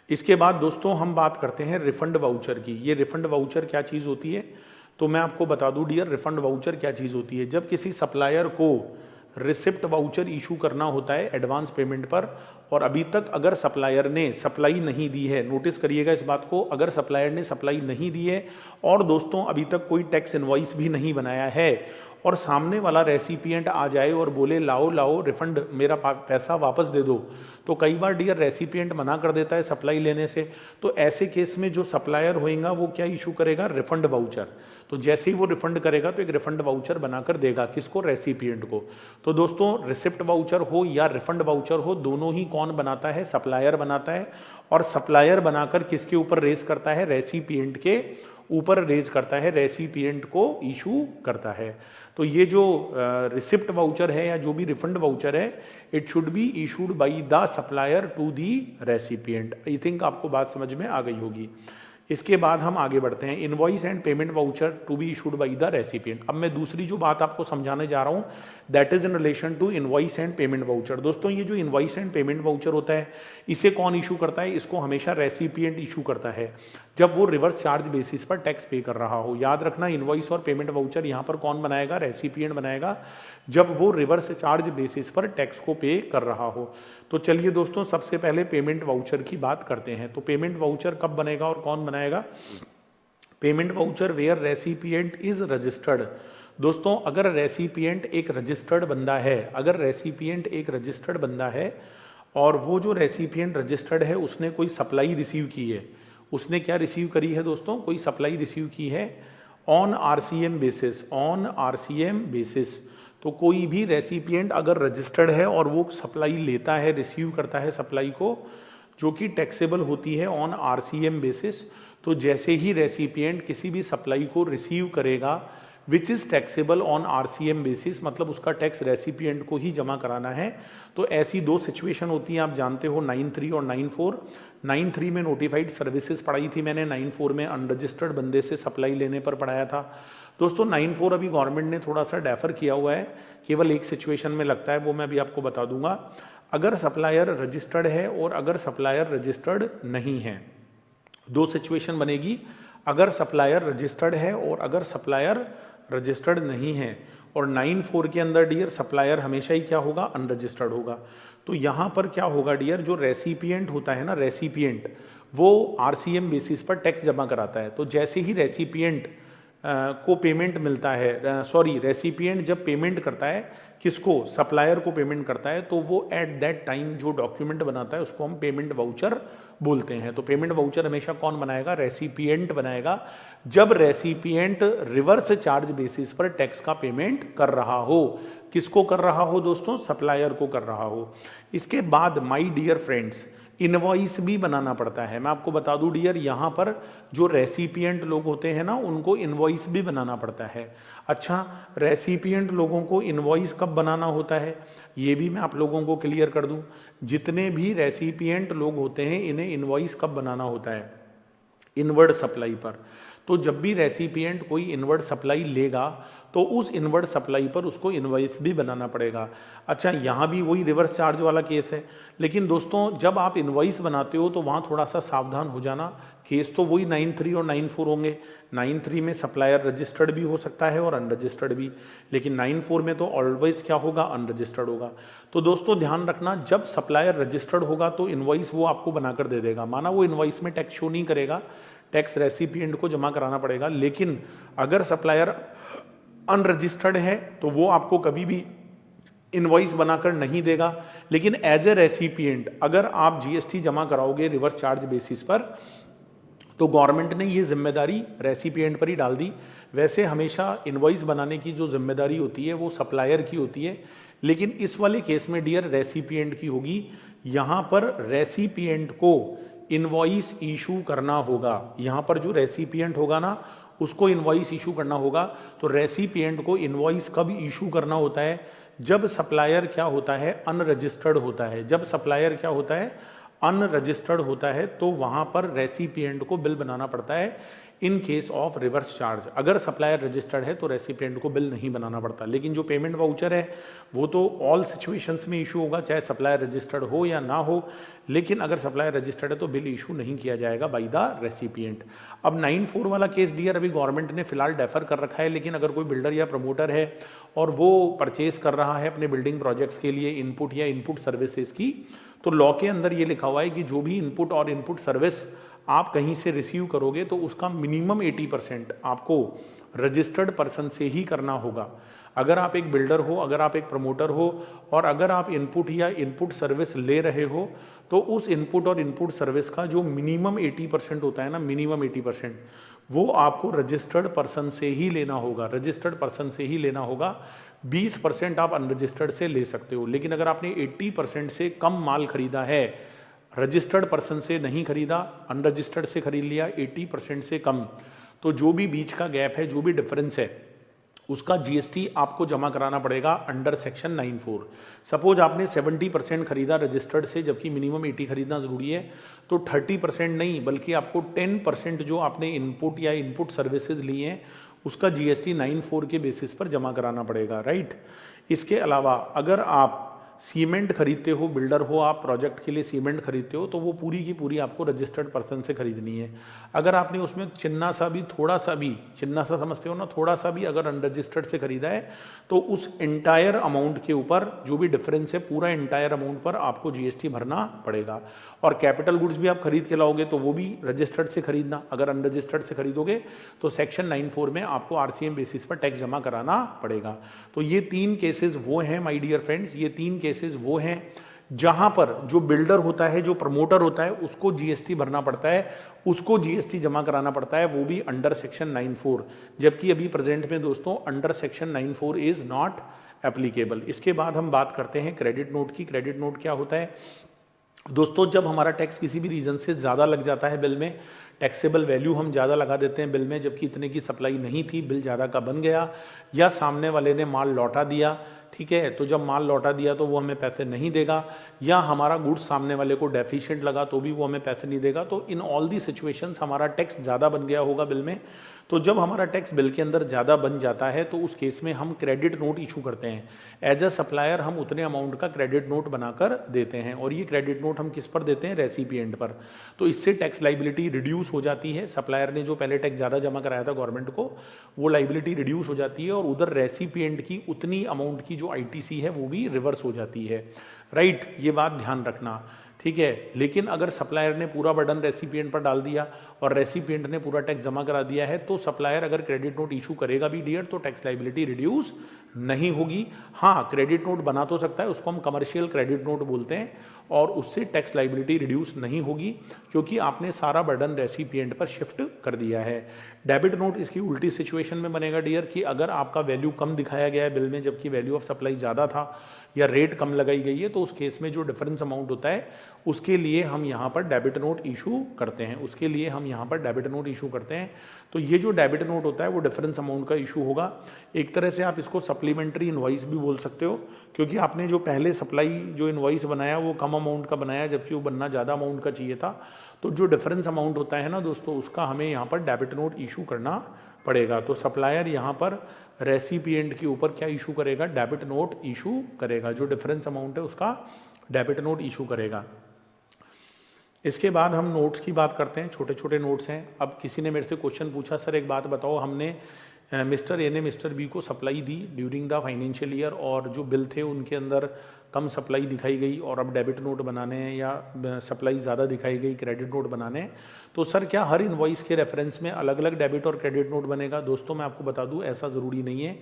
इसके बाद दोस्तों हम बात करते हैं रिफंड वाउचर की। ये रिफंड वाउचर क्या चीज़ होती है? तो मैं आपको बता दूं डियर, रिफंड वाउचर क्या चीज़ होती है। जब किसी सप्लायर को रिसिप्ट वाउचर इशू करना होता है एडवांस पेमेंट पर, और अभी तक अगर सप्लायर ने सप्लाई नहीं दी है, नोटिस करिएगा इस बात को, अगर सप्लायर ने सप्लाई नहीं दी है और दोस्तों अभी तक कोई टैक्स इनवॉइस भी नहीं बनाया है, और सामने वाला रेसिपिएंट आ जाए और बोले लाओ लाओ रिफंड, मेरा पैसा वापस दे दो, तो कई बार डियर रेसिपिएंट मना कर देता है सप्लाई लेने से। तो ऐसे केस में जो सप्लायर होएगा वो क्या इशू करेगा? Refund voucher. तो जैसे ही वो रिफंड करेगा तो एक रिफंड वाउचर बनाकर देगा, किसको? रेसिपिएंट को। तो दोस्तों रिसिप्ट वाउचर हो या रिफंड वाउचर हो, दोनों ही कौन बनाता है? सप्लायर बनाता है। और सप्लायर बनाकर किसके ऊपर रेज करता है? रेसिपिएंट के ऊपर रेज करता है, रेसिपिएंट को इशू करता है। तो ये जो रिसिप्ट वाउचर है या जो भी रिफंड वाउचर है, it should be issued by the supplier to the recipient. I think आपको बात समझ में आ गई होगी। इसके बाद हम आगे बढ़ते हैं, invoice and payment voucher to be issued by the recipient. अब मैं दूसरी जो बात आपको समझाने जा रहा हूं that is in relation to invoice and payment voucher. दोस्तों ये जो इनवॉइस एंड पेमेंट वाउचर होता है इसे कौन इशू करता है? इसको हमेशा रेसिपिएंट इशू करता है जब वो रिवर्स चार्ज बेसिस पर टैक्स पे कर रहा हो। याद रखना, इनवॉइस और पेमेंट वाउचर यहां पर कौन बनाएगा? रेसिपिएंट बनाएगा जब वो रिवर्स चार्ज बेसिस पर टैक्स को पे कर रहा हो। तो चलिए दोस्तों, सबसे पहले पेमेंट वाउचर की बात करते हैं। तो पेमेंट वाउचर कब बनेगा और कौन बनाएगा? Payment voucher where recipient is registered. दोस्तों अगर रेसिपिएंट एक रजिस्टर्ड बंदा है, अगर रेसिपिएंट एक रजिस्टर्ड बंदा है और वो जो रेसिपिएंट रजिस्टर्ड है उसने कोई सप्लाई रिसीव की है, उसने क्या रिसीव करी है दोस्तों? कोई सप्लाई रिसीव की है on RCM basis, on RCM basis. तो कोई भी रेसिपिएंट अगर रजिस्टर्ड है और वो सप्लाई लेता है, रिसीव करता है सप्लाई को जो कि टैक्सेबल होती है ऑन आरसीएम बेसिस, तो जैसे ही रेसिपिएंट किसी भी सप्लाई को रिसीव करेगा which is taxable on RCM basis, मतलब उसका टैक्स रेसिपिएंट को ही जमा कराना है। तो ऐसी दो सिचुएशन होती हैं, आप जानते हो 9(3) और 9(4). 9(3) में नोटिफाइड सर्विसेज पढ़ाई थी मैंने, 9(4) में अनरजिस्टर्ड बंदे से सप्लाई लेने पर पढ़ाया था। दोस्तों 9(4) अभी गवर्नमेंट ने थोड़ा सा डेफर किया हुआ है, केवल एक सिचुएशन में लगता है, वो मैं अभी आपको बता दूंगा। अगर सप्लायर रजिस्टर्ड है और अगर सप्लायर रजिस्टर्ड नहीं है, दो सिचुएशन बनेगी, अगर सप्लायर रजिस्टर्ड है और अगर सप्लायर रजिस्टर्ड नहीं है। और 9(4) के अंदर डियर सप्लायर हमेशा ही क्या होगा? अनरजिस्टर्ड होगा। तो यहां पर क्या होगा डियर, जो रेसिपिएंट होता है ना, रेसिपिएंट वो आरसीएम बेसिस पर टैक्स जमा कराता है। तो जैसे ही रेसिपिएंट को पेमेंट मिलता है, सॉरी रेसिपिएंट जब पेमेंट करता है किसको? सप्लायर को पेमेंट करता है, तो वो एट दैट टाइम जो डॉक्यूमेंट बनाता है उसको हम पेमेंट वाउचर बोलते हैं। तो पेमेंट वाउचर हमेशा कौन बनाएगा? रेसिपिएंट बनाएगा जब रेसिपिएंट रिवर्स चार्ज बेसिस पर टैक्स का पेमेंट कर रहा हो। किसको कर रहा हो दोस्तों? सप्लायर को कर रहा हो। इसके बाद माय डियर फ्रेंड्स, इनवॉइस भी बनाना पड़ता है। मैं आपको बता दूं डियर, यहाँ पर जो रेसिपिएंट लोग होते हैं ना उनको इनवॉइस भी बनाना पड़ता है। अच्छा, रेसिपिएंट लोगों को इनवॉइस कब बनाना होता है ये भी मैं आप लोगों को क्लियर कर दूं। जितने भी रेसिपिएंट लोग होते हैं इन्हें इनवॉइस कब बनाना होता है? इनवर्ड सप्लाई पर। तो जब भी रेसिपिएंट कोई इनवर्ड सप्लाई लेगा तो उस इनवर्ड सप्लाई पर उसको इनवॉइस भी बनाना पड़ेगा। अच्छा, यहाँ भी वही रिवर्स चार्ज वाला केस है, लेकिन दोस्तों जब आप इनवॉइस बनाते हो तो वहाँ थोड़ा सा सावधान हो जाना। केस तो वही 9(3) और 9(4) होंगे। 9(3) में सप्लायर रजिस्टर्ड भी हो सकता है और अनरजिस्टर्ड भी, लेकिन 9(4) में तो ऑलवेज क्या होगा? अनरजिस्टर्ड होगा। तो दोस्तों ध्यान रखना, जब सप्लायर रजिस्टर्ड होगा तो इनवॉइस वो आपको बनाकर दे देगा। माना वो इनवॉइस में टैक्स शो नहीं करेगा, टैक्स रेसिपिएंट को जमा कराना पड़ेगा। लेकिन अगर सप्लायर अनरजिस्टर्ड है तो वो आपको कभी भी इनवॉइस बनाकर नहीं देगा। लेकिन एज ए रेसिपिएंट अगर आप जीएसटी जमा कराओगे रिवर्स चार्ज बेसिस पर तो गवर्नमेंट ने ये जिम्मेदारी रेसिपिएंट पर ही डाल दी। वैसे हमेशा इनवॉइस बनाने की जो जिम्मेदारी होती है वो सप्लायर की होती है, लेकिन इस वाले केस में डियर रेसिपिएंट की होगी। यहाँ पर रेसिपिएंट को इनवॉइस इशू करना होगा। यहाँ पर जो रेसिपिएंट होगा ना उसको इनवॉइस इशू करना होगा। तो रेसिपिएंट को इनवॉइस कब इशू करना होता है? जब सप्लायर क्या होता है? अनरजिस्टर्ड होता है। जब सप्लायर क्या होता है? अनरजिस्टर्ड होता है, तो वहां पर रेसिपिएंट को बिल बनाना पड़ता है इन केस ऑफ रिवर्स चार्ज। अगर सप्लायर रजिस्टर्ड है तो रेसिपिएंट को बिल नहीं बनाना पड़ता। लेकिन जो पेमेंट वाउचर है वो तो ऑल सिचुएशंस में इशू होगा, चाहे सप्लायर रजिस्टर्ड हो या ना हो। लेकिन अगर सप्लायर रजिस्टर्ड है तो बिल इशू नहीं किया जाएगा बाय द रेसिपिएंट। अब 9(4) वाला केस डियर अभी गवर्नमेंट ने फिलहाल डेफर कर रखा है, लेकिन अगर कोई बिल्डर या प्रमोटर है और वो परचेज कर रहा है अपने बिल्डिंग प्रोजेक्ट्स के लिए इनपुट या इनपुट सर्विसेज की, तो लॉ के अंदर ये लिखा हुआ है कि जो भी इनपुट और इनपुट सर्विस आप कहीं से रिसीव करोगे तो उसका मिनिमम 80% आपको रजिस्टर्ड पर्सन से ही करना होगा। अगर आप एक बिल्डर हो, अगर आप एक प्रमोटर हो और अगर आप इनपुट या इनपुट सर्विस ले रहे हो तो उस इनपुट और इनपुट सर्विस का जो मिनिमम 80% होता है ना, मिनिमम 80%, वो आपको रजिस्टर्ड पर्सन से ही लेना होगा। रजिस्टर्ड पर्सन से ही लेना होगा। 20% आप अनरजिस्टर्ड से ले सकते हो, लेकिन अगर आपने 80% से कम माल खरीदा है, रजिस्टर्ड पर्सन से नहीं खरीदा, अनरजिस्टर्ड से खरीद लिया 80% से कम, तो जो भी बीच का गैप है, जो भी डिफरेंस है, उसका जीएसटी आपको जमा कराना पड़ेगा अंडर सेक्शन 94। सपोज आपने 70% खरीदा रजिस्टर्ड से, जबकि मिनिमम 80 खरीदना जरूरी है, तो 30% नहीं बल्कि आपको 10% जो आपने इनपुट या इनपुट सर्विसेज लिए हैं उसका जीएसटी 94 के बेसिस पर जमा कराना पड़ेगा, राइट। इसके अलावा अगर आप सीमेंट खरीदते हो, बिल्डर हो आप, प्रोजेक्ट के लिए सीमेंट खरीदते हो, तो वो पूरी की पूरी आपको रजिस्टर्ड पर्सन से खरीदनी है। अगर आपने उसमें चिन्ना सा भी, थोड़ा सा भी, चिन्ना सा समझते हो ना, थोड़ा सा भी अगर अनरजिस्टर्ड से खरीदा है तो उस एंटायर अमाउंट के ऊपर जो भी डिफरेंस है पूरा एंटायर अमाउंट पर आपको जीएसटी भरना पड़ेगा। और कैपिटल गुड्स भी आप खरीद के लाओगे तो वो भी रजिस्टर्ड से खरीदना, अगर अनरजिस्टर्ड से खरीदोगे तो सेक्शन 94 में आपको आरसीएम बेसिस पर टैक्स जमा कराना पड़ेगा। तो ये 3 केसेस वो हैं माय डियर फ्रेंड्स, ये 3 केसेस वो हैं जहां पर जो बिल्डर होता है, जो प्रमोटर होता है, उसको जीएसटी भरना पड़ता है, उसको जीएसटी जमा कराना पड़ता है, वो भी अंडर सेक्शन 94। जबकि अभी प्रेजेंट में दोस्तों under section 94 is not applicable. इसके बाद हम बात करते हैं क्रेडिट नोट की। क्रेडिट नोट क्या होता है दोस्तों? जब हमारा टैक्स किसी भी रीजन से ज़्यादा लग जाता है बिल में, टैक्सेबल वैल्यू हम ज़्यादा लगा देते हैं बिल में, जबकि इतने की सप्लाई नहीं थी, बिल ज़्यादा का बन गया, या सामने वाले ने माल लौटा दिया, ठीक है, तो जब माल लौटा दिया तो वो हमें पैसे नहीं देगा, या हमारा गुड्स सामने वाले को डेफिशिएंट लगा तो भी वो हमें पैसे नहीं देगा, तो इन ऑल दी सिचुएशंस हमारा टैक्स ज़्यादा बन गया होगा बिल में। तो जब हमारा टैक्स बिल के अंदर ज़्यादा बन जाता है तो उस केस में हम क्रेडिट नोट इशू करते हैं। एज अ सप्लायर हम उतने अमाउंट का क्रेडिट नोट बनाकर देते हैं, और ये क्रेडिट नोट हम किस पर देते हैं? रेसिपिएंट पर। तो इससे टैक्स लाइबिलिटी रिड्यूस हो जाती है। सप्लायर ने जो पहले टैक्स ज़्यादा जमा कराया था गवर्नमेंट को, वो लाइबिलिटी रिड्यूस हो जाती है, और उधर रेसिपिएंट की उतनी अमाउंट की जो आईटीसी है वो भी रिवर्स हो जाती है, राइट। ये बात ध्यान रखना, ठीक है। लेकिन अगर सप्लायर ने पूरा बर्डन रेसिपिएंट पर डाल दिया और रेसिपिएंट ने पूरा टैक्स जमा करा दिया है, तो सप्लायर अगर क्रेडिट नोट इशू करेगा भी डियर तो टैक्स लाइबिलिटी रिड्यूस नहीं होगी। हाँ, क्रेडिट नोट बना तो सकता है, उसको हम कमर्शियल क्रेडिट नोट बोलते हैं, और उससे टैक्स लाइबिलिटी रिड्यूस नहीं होगी क्योंकि आपने सारा बर्डन रेसिपिएंट पर शिफ्ट कर दिया है। डेबिट नोट इसकी उल्टी सिचुएशन में बनेगा डियर कि अगर आपका वैल्यू कम दिखाया गया है बिल में जबकि वैल्यू ऑफ सप्लाई ज़्यादा था, या रेट कम लगाई गई है, तो उस केस में जो डिफरेंस अमाउंट होता है उसके लिए हम यहाँ पर डेबिट नोट इशू करते हैं, उसके लिए हम यहाँ पर डेबिट नोट इशू करते हैं। तो ये जो डेबिट नोट होता है वो डिफरेंस अमाउंट का इशू होगा। एक तरह से आप इसको सप्लीमेंट्री इनवॉइस भी बोल सकते हो, क्योंकि आपने जो पहले सप्लाई जो इनवॉइस बनाया वो कम अमाउंट का बनाया जबकि वो बनना ज़्यादा अमाउंट का चाहिए था। तो जो डिफरेंस अमाउंट होता है ना दोस्तों, उसका हमें यहाँ पर डेबिट नोट इशू करना पड़ेगा। तो सप्लायर यहाँ पर रेसिपिएंट के ऊपर क्या इशू करेगा? डेबिट नोट इशू करेगा। जो डिफरेंस अमाउंट है उसका डेबिट नोट इशू करेगा। इसके बाद हम नोट्स की बात करते हैं। छोटे छोटे नोट्स हैं। अब किसी ने मेरे से क्वेश्चन पूछा, सर एक बात बताओ, हमने मिस्टर ए ने मिस्टर बी को supply the during the financial year और जो बिल थे उनके अंदर कम सप्लाई दिखाई गई और अब डेबिट नोट बनाने हैं या सप्लाई ज़्यादा दिखाई गई, क्रेडिट नोट बनाने हैं, तो सर क्या हर इनवॉइस के रेफरेंस में अलग अलग डेबिट और क्रेडिट नोट बनेगा? दोस्तों मैं आपको बता दूं ऐसा ज़रूरी नहीं है।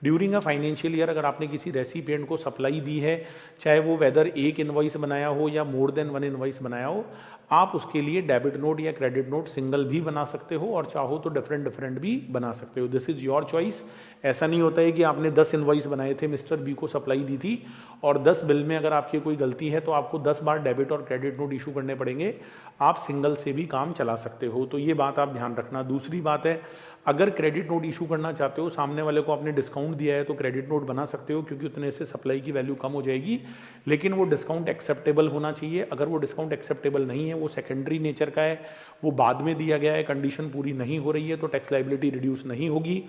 ड्यूरिंग अ फाइनेंशियल ईयर अगर आपने किसी रेसिपिएंट को सप्लाई दी है, चाहे वो वेदर एक इनवॉइस बनाया हो या मोर देन वन इनवॉइस बनाया हो, आप उसके लिए डेबिट नोट या क्रेडिट नोट सिंगल भी बना सकते हो और चाहो तो डिफरेंट भी बना सकते हो। This is your choice. ऐसा नहीं होता है कि आपने 10 इनवॉइस बनाए थे, मिस्टर बी को सप्लाई दी थी और 10 बिल में अगर आपकी कोई गलती है तो आपको 10 बार डेबिट और क्रेडिट नोट इशू करने पड़ेंगे। आप सिंगल से भी काम चला सकते हो, तो ये बात आप ध्यान रखना। दूसरी बात है, अगर क्रेडिट नोट इशू करना चाहते हो, सामने वाले को आपने डिस्काउंट दिया है तो क्रेडिट नोट बना सकते हो क्योंकि उतने से सप्लाई की वैल्यू कम हो जाएगी, लेकिन वो डिस्काउंट एक्सेप्टेबल होना चाहिए। अगर वो डिस्काउंट एक्सेप्टेबल नहीं है, वो सेकेंडरी नेचर का है, वो बाद में दिया गया है, कंडीशन पूरी नहीं हो रही है, तो टैक्स लाइबिलिटी रिड्यूस नहीं होगी।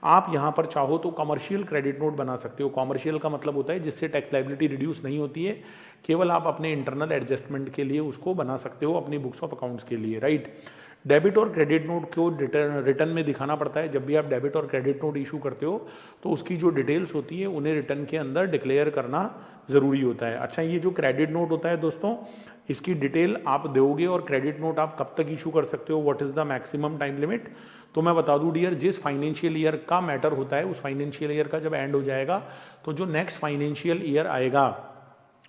आप यहाँ पर चाहो तो कमर्शियल क्रेडिट नोट बना सकते हो। कमर्शियल का मतलब होता है जिससे टैक्स लाइबिलिटी रिड्यूस नहीं होती है, केवल आप अपने इंटरनल एडजस्टमेंट के लिए उसको बना सकते हो, अपनी बुक्स ऑफ अकाउंट्स के लिए, राइट। डेबिट और क्रेडिट नोट को रिटर्न में दिखाना पड़ता है। जब भी आप डेबिट और क्रेडिट नोट इशू करते हो तो उसकी जो डिटेल्स होती है उन्हें रिटर्न के अंदर डिक्लेयर करना ज़रूरी होता है। अच्छा, ये जो क्रेडिट नोट होता है दोस्तों, इसकी डिटेल आप दोगे और क्रेडिट नोट आप कब तक इशू कर सकते हो, what is the maximum time limit, तो मैं बता दूं डियर, जिस फाइनेंशियल ईयर का मैटर होता है उस फाइनेंशियल ईयर का जब एंड हो जाएगा तो जो नेक्स्ट फाइनेंशियल ईयर आएगा,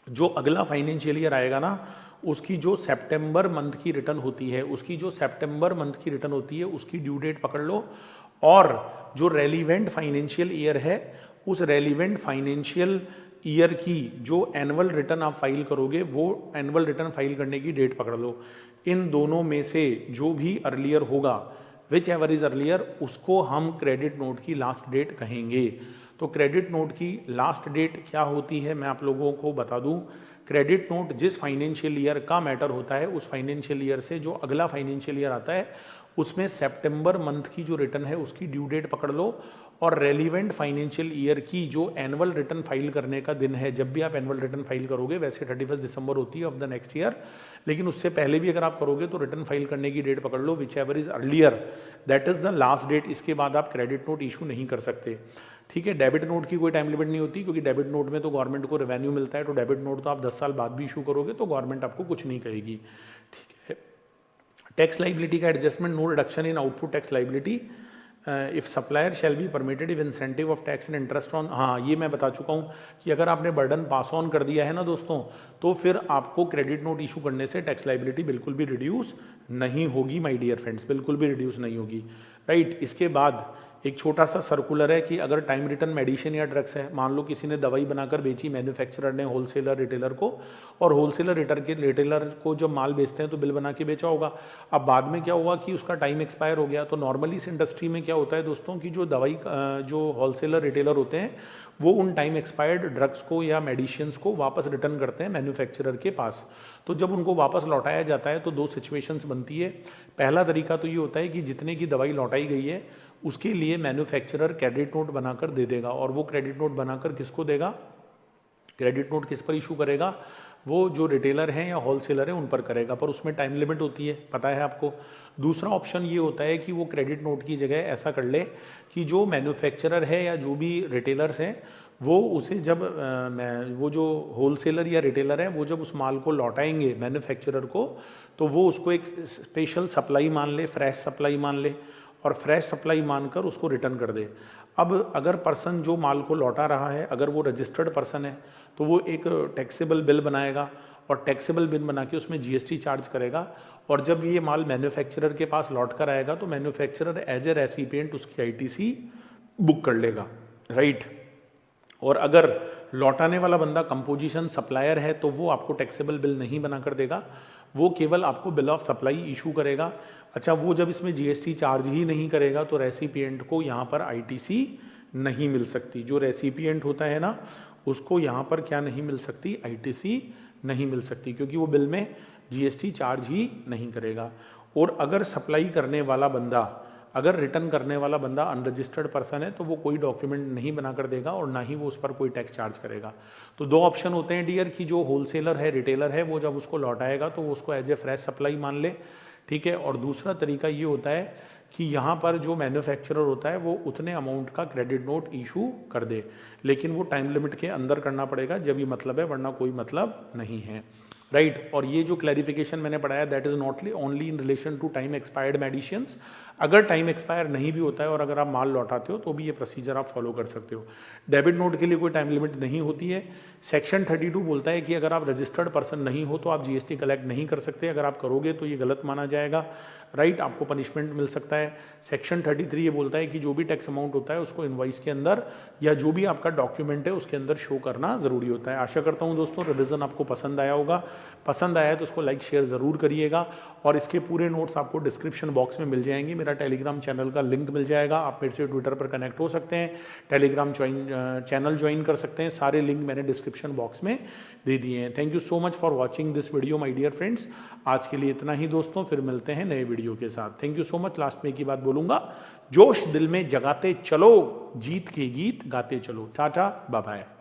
जो अगला फाइनेंशियल ईयर आएगा ना, उसकी जो सितंबर मंथ की रिटर्न होती है, उसकी जो सितंबर मंथ की रिटर्न होती है उसकी ड्यू डेट पकड़ लो, और जो रेलिवेंट फाइनेंशियल ईयर है उस रेलिवेंट फाइनेंशियल ईयर की जो एनुअल रिटर्न आप फाइल करोगे वो एनुअल रिटर्न फाइल करने की डेट पकड़ लो। इन दोनों में से जो भी अर्लियर होगा, विच एवर इज अर्लियर, उसको हम क्रेडिट नोट की लास्ट डेट कहेंगे। तो क्रेडिट नोट की लास्ट डेट क्या होती है मैं आप लोगों को बता दूं। क्रेडिट नोट जिस फाइनेंशियल ईयर का मैटर होता है उस फाइनेंशियल ईयर से जो अगला फाइनेंशियल ईयर आता है उसमें सितंबर मंथ की जो रिटर्न है उसकी ड्यू डेट पकड़ लो, और रेलिवेंट फाइनेंशियल ईयर की जो एनुअल रिटर्न फाइल करने का दिन है, जब भी आप एनुअल रिटर्न फाइल करोगे, वैसे 31 दिसंबर होती है ऑफ द नेक्स्ट ईयर, लेकिन उससे पहले भी अगर आप करोगे तो रिटर्न फाइल करने की डेट पकड़ लो, whichever is earlier that is the last date. इसके बाद आप क्रेडिट नोट इशू नहीं कर सकते। ठीक है, डेबिट नोट की कोई टाइम लिमिट नहीं होती, क्योंकि डेबिट नोट में तो गवर्नमेंट को रेवेन्यू मिलता है, तो डेबिट नोट तो आप 10 साल बाद भी इशू करोगे तो गवर्नमेंट आपको कुछ नहीं कहेगी। ठीक है, टैक्स लाइबिलिटी का adjustment, no reduction in output tax liability if supplier shall be permitted if incentive of tax and interest on, हाँ ये मैं बता चुका हूँ कि अगर आपने बर्डन पास ऑन कर दिया है ना दोस्तों, तो फिर आपको क्रेडिट नोट इशू करने से टैक्स लाइबिलिटी बिल्कुल भी रिड्यूस नहीं होगी माय डियर फ्रेंड्स, बिल्कुल भी रिड्यूस नहीं होगी। राइट, इसके बाद एक छोटा सा सर्कुलर है कि अगर टाइम रिटर्न मेडिसिन या ड्रग्स है, मान लो किसी ने दवाई बनाकर बेची मैन्युफैक्चरर ने होलसेलर रिटेलर को, और होलसेलर रिटेलर को जब माल बेचते हैं तो बिल बना के बेचा होगा। अब बाद में क्या हुआ कि उसका टाइम एक्सपायर हो गया, तो नॉर्मली इस इंडस्ट्री में क्या होता है दोस्तों कि जो दवाई जो होलसेलर रिटेलर होते हैं वो उन टाइम एक्सपायर्ड ड्रग्स को या मेडिसिन्स को वापस रिटर्न करते हैं मैन्युफैक्चरर के पास। तो जब उनको वापस लौटाया जाता है तो दो सिचुएशंस बनती है। पहला तरीका तो ये होता है कि जितने की दवाई लौटाई गई है उसके लिए मैन्युफैक्चरर क्रेडिट नोट बनाकर दे देगा, और वो क्रेडिट नोट बनाकर किसको देगा, क्रेडिट नोट किस पर इशू करेगा, वो जो रिटेलर हैं या होलसेलर हैं उन पर करेगा, पर उसमें टाइम लिमिट होती है, पता है आपको। दूसरा ऑप्शन ये होता है कि वो क्रेडिट नोट की जगह ऐसा कर ले कि जो मैन्युफैक्चरर है या जो भी रिटेलर्स हैं वो उसे जब वो जो होलसेलर या रिटेलर है वो जब उस माल को लौटाएंगे मैन्युफैक्चरर को, तो वो उसको एक स्पेशल सप्लाई मान ले, फ्रेश सप्लाई मान ले, और फ्रेश सप्लाई मानकर उसको रिटर्न कर दे। अब अगर पर्सन जो माल को लौटा रहा है अगर वो रजिस्टर्ड पर्सन है तो वो एक टैक्सेबल बिल बनाएगा, और टैक्सेबल बिल बना के उसमें जीएसटी चार्ज करेगा, और जब ये माल मैन्युफैक्चरर के पास लौट कर आएगा तो मैन्युफैक्चरर एज ए रेसिपिएंट उसकी आईटीसी बुक कर लेगा। राइट, और अगर लौटाने वाला बंदा कंपोजिशन सप्लायर है तो वो आपको टैक्सेबल बिल नहीं बनाकर देगा, वो केवल आपको बिल ऑफ सप्लाई इशू करेगा। अच्छा, वो जब इसमें जीएसटी चार्ज ही नहीं करेगा तो रेसिपिएंट को यहाँ पर आईटीसी नहीं मिल सकती। जो रेसिपिएंट होता है ना उसको यहाँ पर क्या नहीं मिल सकती, आईटीसी नहीं मिल सकती, क्योंकि वो बिल में जीएसटी चार्ज ही नहीं करेगा। और अगर सप्लाई करने वाला बंदा, अगर रिटर्न करने वाला बंदा अनरजिस्टर्ड पर्सन है तो वो कोई डॉक्यूमेंट नहीं बनाकर देगा और ना ही वो उस पर कोई टैक्स चार्ज करेगा। तो दो ऑप्शन होते हैं डियर कि जो होलसेलर है रिटेलर है वो जब उसको लौटाएगा तो वो उसको एज ए फ्रेश सप्लाई मान ले। ठीक है, और दूसरा तरीका ये होता है कि यहाँ पर जो मैन्युफैक्चरर होता है वो उतने अमाउंट का क्रेडिट नोट इशू कर दे, लेकिन वो टाइम लिमिट के अंदर करना पड़ेगा जब ये मतलब है, वरना कोई मतलब नहीं है। राइट, और ये जो क्लैरिफिकेशन मैंने पढ़ाया that is not only in relation to time expired medicines. अगर टाइम एक्सपायर नहीं भी होता है और अगर आप माल लौटाते हो तो भी ये प्रोसीजर आप फॉलो कर सकते हो। डेबिट नोट के लिए कोई टाइम लिमिट नहीं होती है। सेक्शन 32 बोलता है कि अगर आप रजिस्टर्ड पर्सन नहीं हो तो आप जीएसटी कलेक्ट नहीं कर सकते, अगर आप करोगे तो ये गलत माना जाएगा। राइट, आपको पनिशमेंट मिल सकता है। सेक्शन 33 ये बोलता है कि जो भी टैक्स अमाउंट होता है उसको इनवॉइस के अंदर या जो भी आपका डॉक्यूमेंट है उसके अंदर शो करना जरूरी होता है। आशा करता हूँ दोस्तों रिवीजन आपको पसंद आया होगा। पसंद आया है तो उसको लाइक शेयर जरूर करिएगा, और इसके पूरे नोट्स आपको डिस्क्रिप्शन बॉक्स में मिल जाएंगे। मेरा टेलीग्राम चैनल का लिंक मिल जाएगा, आप मेरे से ट्विटर पर कनेक्ट हो सकते हैं, टेलीग्राम चैनल ज्वाइन कर सकते हैं। सारे लिंक मैंने डिस्क्रिप्शन बॉक्स में दे दिए हैं। Thank you so much for watching this video my dear friends. आज के लिए इतना ही दोस्तों, फिर मिलते हैं नए वीडियो के साथ। Thank you so much. Last में एक ही बात बोलूंगा, जोश दिल में जगाते चलो, जीत के गीत गाते चलो। Tata bye bye.